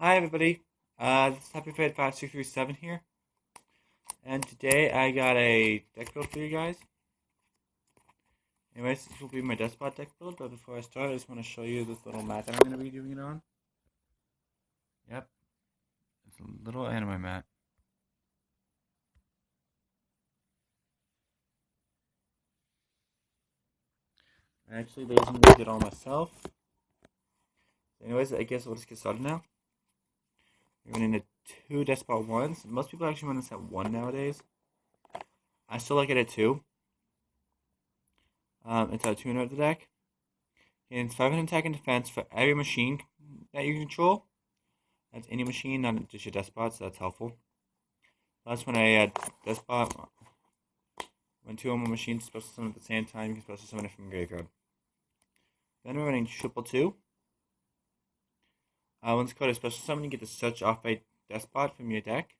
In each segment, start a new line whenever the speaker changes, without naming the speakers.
Hi everybody, this is HappyFed5637 here, and today I got a deck build for you guys. Anyways, this will be my Deskbot deck build, but before I start, I just want to show you this little mat that I'm going to be doing it on. Yep, it's a little anime mat. I actually basically did it all myself. Anyways, I guess we'll just get started now. We're running the two Deskbot ones. Most people actually run this at one nowadays. I still like it at two. It's a tuner of the deck. It's 500 attack and defense for every machine that you control. That's any machine, not just your Deskbot, so that's helpful. That's when I add Deskbot. When two or more machines special summon at the same time, you can special summon it from your graveyard. Then we're running triple two. Once called a special summon, you get to search off a Deskbot from your deck.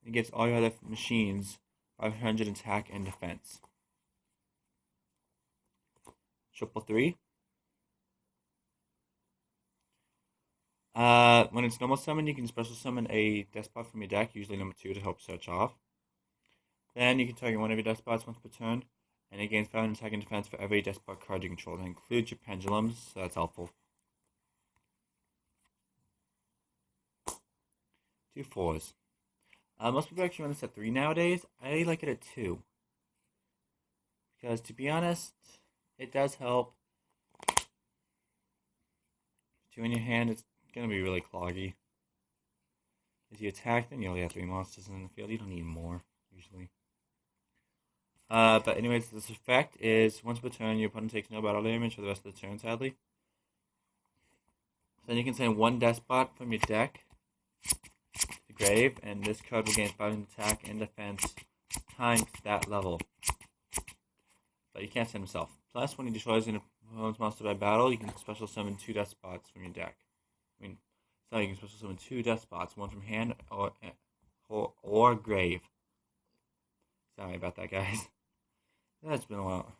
And it gives all your other machines 500 attack and defense. Triple three. When it's normal summon, you can special summon a Deskbot from your deck, usually number 2, to help search off. Then you can target one of your Deskbots once per turn, and it gains 500 attack and defense for every Deskbot card you control. That includes your pendulums, so that's helpful. 2 fours. Most people actually run this at 3 nowadays. I like it at 2. Because, to be honest, it does help. 2 in your hand, it's going to be really cloggy. If you attack, then you only have 3 monsters in the field. You don't need more, usually. But anyways, this effect is, once per turn, your opponent takes no battle damage for the rest of the turn, sadly. Then you can send one Deskbot from your deck to the grave, and this card will gain 500 attack and defense times that level. But you can't send himself. Plus, when he destroys an opponent's monster by battle, you can special summon 2 Deskbots from your deck. You can special summon 2 Deskbots, one from hand or grave. Sorry about that, guys. That's been a while.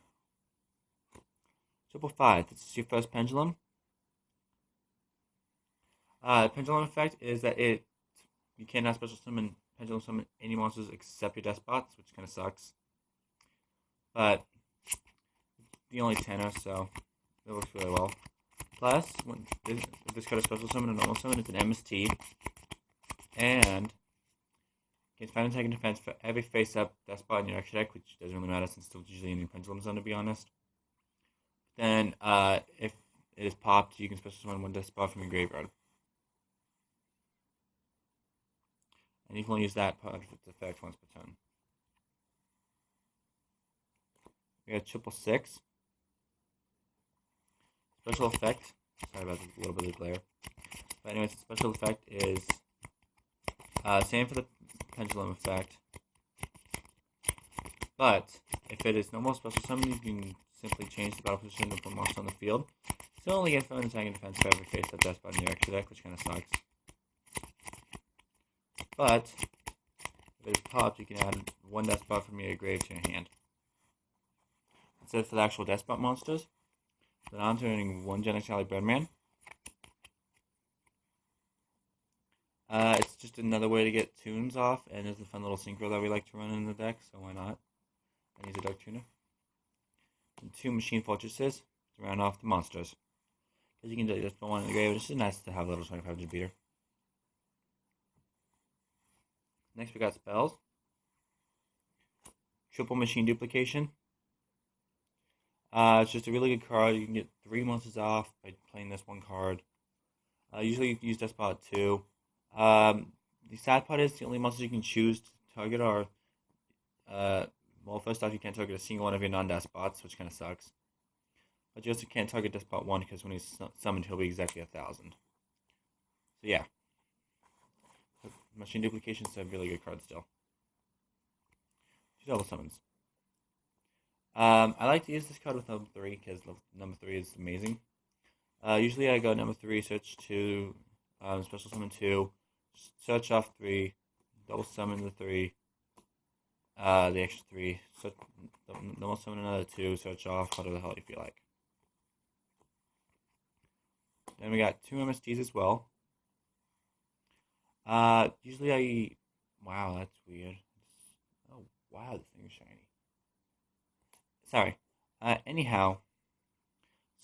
Triple five. This is your first pendulum. Pendulum effect is that you cannot special summon pendulum summon any monsters except your Deskbots, which kind of sucks. But the only 10er, so it works really well. Plus, when this card is special summon and normal summon, it's an MST, and gains 5 attack and defense for every face-up Deskbot in your extra deck, which doesn't really matter since it's usually in your pendulum zone, to be honest. Then, if it is popped, you can special summon 1 Deskbot from your graveyard. And you can only use that part of its effect once per turn. We got triple six. Special effect. Sorry about a little bit of glare. But anyways, the special effect is same for the pendulum effect. But if it is normal special summon, you can simply change the battle position of a monster on the field. Still only get 5 attack and defense for every face up Deskbot in your extra deck, which kind of sucks. But if it is popped, you can add 1 Deskbot from your grave to your hand. That's it for the actual Deskbot monsters. Then I'm turning 1 Genex Alley Breadman. It's just another way to get tunes off, and it's a fun little synchro that we like to run in the deck, so why not? And use a Dark Tuner. And 2 Machine Fortresses to round off the monsters. Because you can just put 1 in the grave, it's just nice to have a little 2500 beater. Next we got spells. Triple Machine Duplication. It's just a really good card. You can get 3 monsters off by playing this 1 card. Usually you can use Deskbot 2. The sad part is the only monsters you can choose to target are, well, first off, you can't target a single one of your non-Deskbots, which kind of sucks. But you also can't target Deskbot 1 because when he's summoned, he'll be exactly 1,000. So yeah. Machine Duplication is a really good card still. 2 double summons. I like to use this card with number 3 because number 3 is amazing. Usually I go number 3, search 2, special summon 2, search off 3, double summon the 3, the extra 3, double summon another 2, search off, whatever the hell you feel like. Then we got 2 MSTs as well. Usually I. Wow, that's weird. Oh, wow, this thing is shiny. Sorry. Anyhow,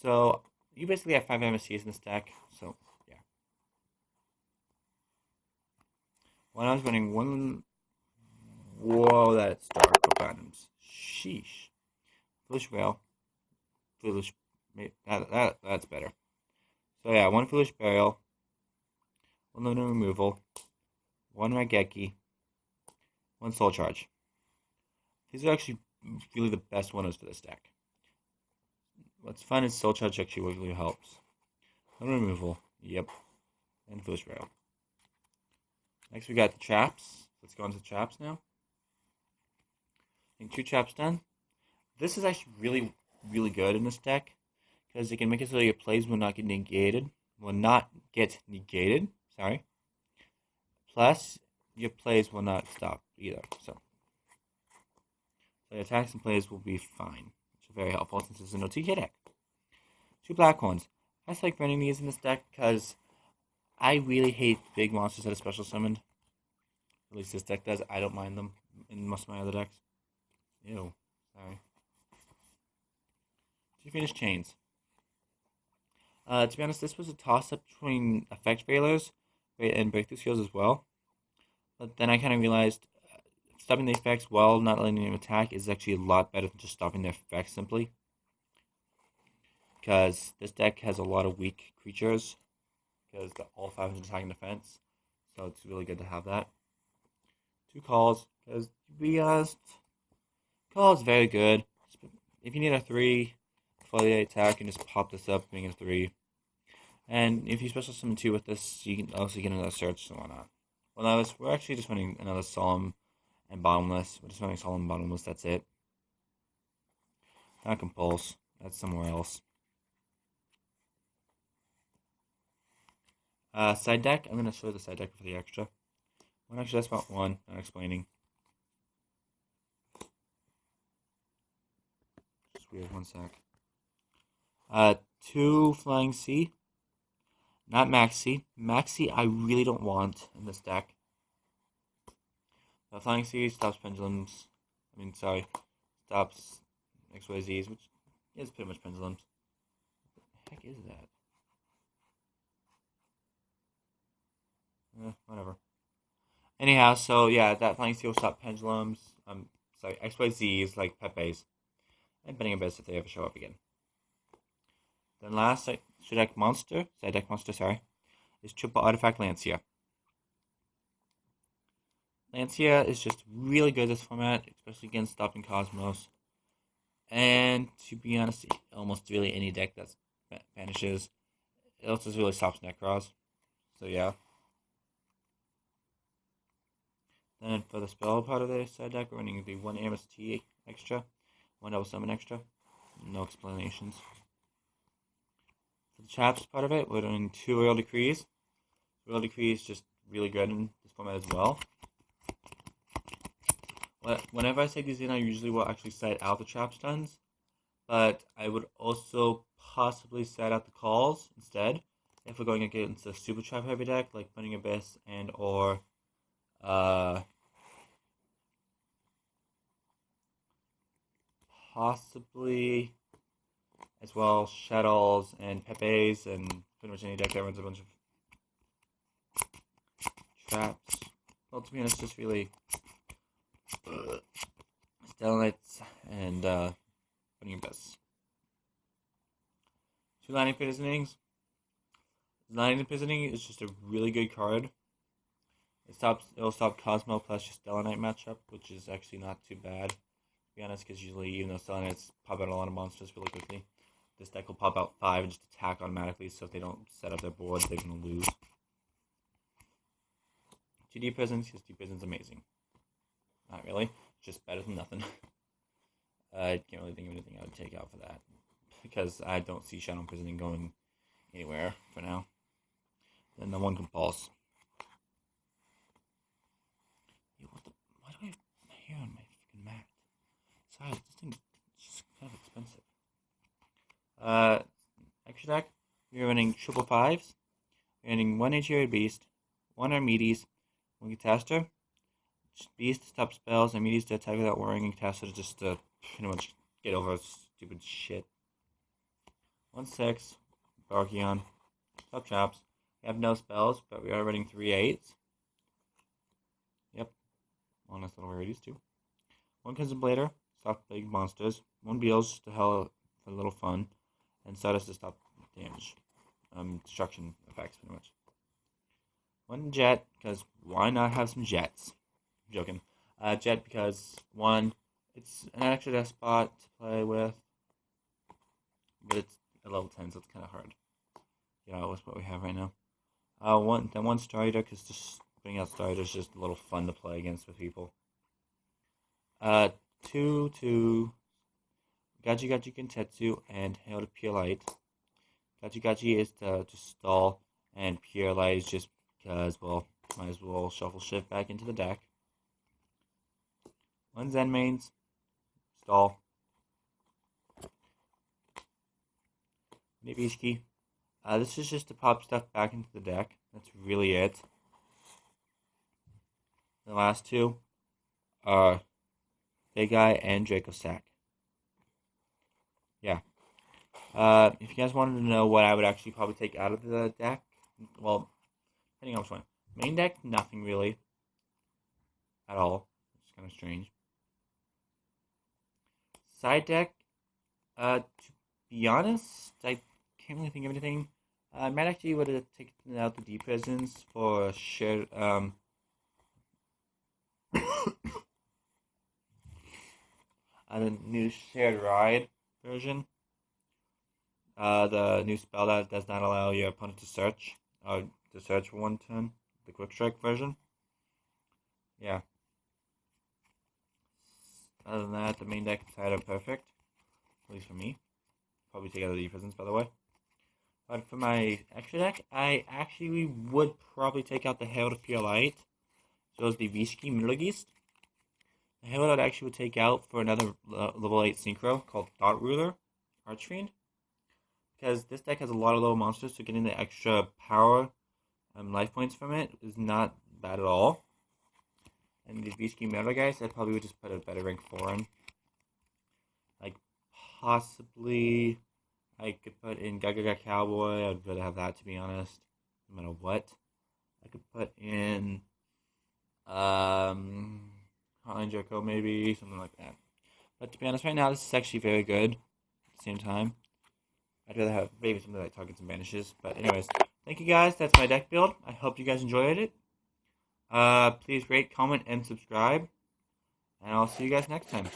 so you basically have 5 MSCs in this deck, so yeah. When I was running one. Whoa, that's dark items. Sheesh. Foolish Whale. Foolish. That's better. So yeah, one Foolish Burial, one Lunar Removal, one Raigeki, one Soul Charge. These are actually really the best winners for this deck. What's fun is Soul Charge actually really helps. Lunar Removal, yep, and Foolish Burial. Next we got the Traps. Let's go into the Traps now. And 2 Traps done. This is actually really, really good in this deck because it can make it so your plays will not get negated. Sorry. Plus, your plays will not stop either. So your attacks and plays will be fine, which is very helpful since it's an OTK deck. 2 black ones. I just like running these in this deck because I really hate big monsters that are special summoned. At least this deck does. I don't mind them in most of my other decks. Ew. Sorry. 2 Finished Chains. To be honest, this was a toss-up between effect failures and breakthrough skills as well. But then I kind of realized stopping the effects while not letting them attack is actually a lot better than just stopping their effects simply. Because this deck has a lot of weak creatures. Because all 5 have attack and defense. So it's really good to have that. 2 Calls. Because to be honest, Call is very good. If you need a 3 for the attack, you can just pop this up, making a 3. And if you special summon 2 with this, you can also get another search and whatnot. Well, we're actually just running another Solemn and Bottomless. We're just running Solemn and Bottomless, that's it. Not Compulse. That's somewhere else. Side deck. I'm going to show the side deck for the extra. One extra Deskbot 1, not explaining. Just weird, 1 sec. 2 Flying Sea. Not Maxi. Maxi I really don't want in this deck. Flying Sea stops pendulums. Stops XYZs, which is pretty much pendulums. What the heck is that? Whatever. Anyhow, so yeah, that Flying Sea will stop pendulums. XYZs like Pepe's. And Bending Abyss if they ever show up again. Then last side deck monster, is Triple Artifact Lancia. Lancia is just really good this format, especially against stopping Cosmos. And to be honest, almost really any deck that vanishes, it also really stops Necros. So yeah. Then for the spell part of the side deck, we're running the 1 MST extra, 1 double summon extra. No explanations. For the traps part of it, we're doing 2 Royal Decrees. Royal Decree is just really good in this format as well. Whenever I take these in, I usually will actually set out the trap stuns, but I would also possibly set out the calls instead if we're going against a super trap heavy deck like Bending Abyss and or possibly as well Shadows and Pepe's and pretty much any deck that runs a bunch of traps. Well, to be honest, just really Stellanites and Bending Abyss. 2 Lightning Imprisonings. Lightning Imprisoning is just a really good card. It'll stop Cosmo plus your Stellanite matchup, which is actually not too bad, to be honest, because usually even though Stellanites pop out a lot of monsters really quickly, this deck will pop out 5 and just attack automatically, so if they don't set up their board, they're going to lose. 2 Deep Prisons, because Deep Prison's amazing. Not really, just better than nothing. I can't really think of anything I would take out for that, because I don't see Shadow Imprisoning going anywhere for now. Then the 1 Compulse. Why do I have hair on my freaking mat? Sorry, this thing is just kind of expensive. Extra deck, we're running triple 5s. We're running 1 Interior Beast, 1 Armides, One Catastor. Beast to stop spells, and Medes to attack without worrying, and Catastor just to pretty much get over stupid shit. 1/6. Barkion. Stop traps. We have no spells, but we are running 3/8. Yep. Well, nice little rarities too. 1 Crimson Blader. Stop big monsters. 1 Beals to hell for a little fun. And Stardust to stop damage. Destruction effects, pretty much. 1 Jet, because why not have some Jets? I'm joking. Jet, because 1, it's an extra Deskbot to play with. But it's at level 10, so it's kind of hard. Yeah, with what we have right now. 1 Starter, because just bringing out Starter is just a little fun to play against with people. 2 Gachi Gachi Kentetsu and Hail to Pure Light. Gachi Gachi is to just stall, and Pure Light is just because, well, might as well shuffle shit back into the deck. 1 Zen Mains, stall. Nibishki. This is just to pop stuff back into the deck. That's really it. The last 2 are Big Eye and Draco Sack. Yeah. If you guys wanted to know what I would actually probably take out of the deck, well, depending on which one. Main deck, nothing really. At all. It's kind of strange. Side deck, to be honest, I can't really think of anything. I might actually would have taken out the D Prisons for shared, the new shared ride version. The new spell that does not allow your opponent to search for 1 turn. The quick strike version. Yeah. Other than that, the main deck and side are perfect. At least for me. Probably take out the D-Prisons, by the way. But for my extra deck, I actually would probably take out the Hail to Pure Light. So as the Vishki Milligist. The Hail that I actually would take out for another level 8 Synchro called Thought Ruler, Archfiend. Because this deck has a lot of low monsters, so getting the extra power and life points from it is not bad at all. And the Vishki Milligist, I probably would just put a better rank 4 in. Like, possibly, I could put in Gaga Cowboy. I'd rather have that, to be honest, no matter what. I could put in Hotline Jericho, maybe, something like that. But to be honest, right now, this is actually very good at the same time. I'd rather have maybe something like Targets and Banishes. But anyways, thank you guys. That's my deck build. I hope you guys enjoyed it. Please rate, comment, and subscribe. And I'll see you guys next time.